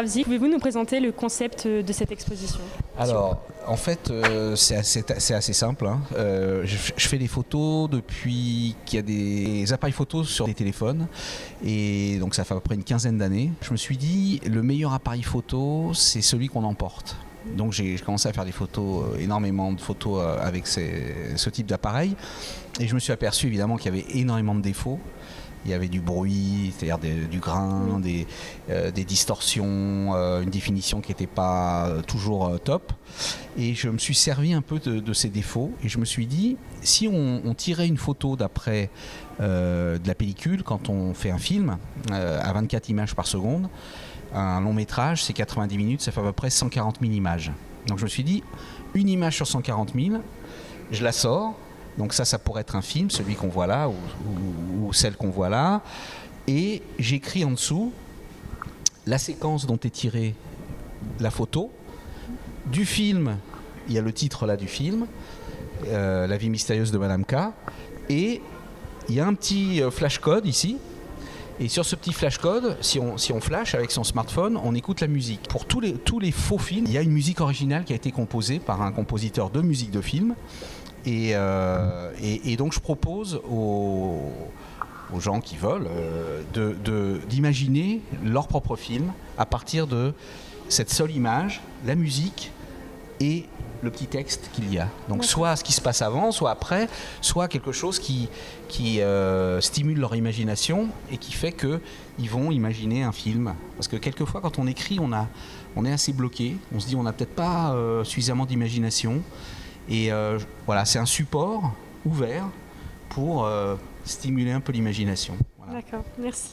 Kravzik. Pouvez-vous nous présenter le concept de cette exposition ? Alors, en fait, c'est assez simple. Hein. Je fais des photos depuis qu'il y a des appareils photos sur des téléphones. Et donc, ça fait à peu près une quinzaine d'années. Je me suis dit, le meilleur appareil photo, c'est celui qu'on emporte. Donc, j'ai commencé à faire des photos, énormément de photos avec ce type d'appareil. Et je me suis aperçu, évidemment, qu'il y avait énormément de défauts. Il y avait du bruit, c'est-à-dire du grain, des distorsions, une définition qui n'était pas toujours top. Et je me suis servi un peu de ces défauts. Et je me suis dit, si on tirait une photo d'après de la pellicule, quand on fait un film à 24 images par seconde, un long métrage, c'est 90 minutes, ça fait à peu près 140 000 images. Donc je me suis dit, une image sur 140 000, je la sors. Donc ça pourrait être un film, celui qu'on voit là, ou celle qu'on voit là. Et j'écris en dessous la séquence dont est tirée la photo. Du film, il y a le titre là du film, La vie mystérieuse de Madame K. Et il y a un petit flash code ici. Et sur ce petit flash code, si on flash avec son smartphone, on écoute la musique. Pour tous les faux films, il y a une musique originale qui a été composée par un compositeur de musique de film. Et donc je propose aux gens qui veulent d'imaginer leur propre film à partir de cette seule image, la musique et le petit texte qu'il y a. Donc soit ce qui se passe avant, soit après, soit quelque chose qui stimule leur imagination et qui fait qu'ils vont imaginer un film. Parce que quelquefois quand on écrit, on est assez bloqué, on se dit on n'a peut-être pas suffisamment d'imagination. Et voilà, c'est un support ouvert pour stimuler un peu l'imagination. Voilà. D'accord, merci.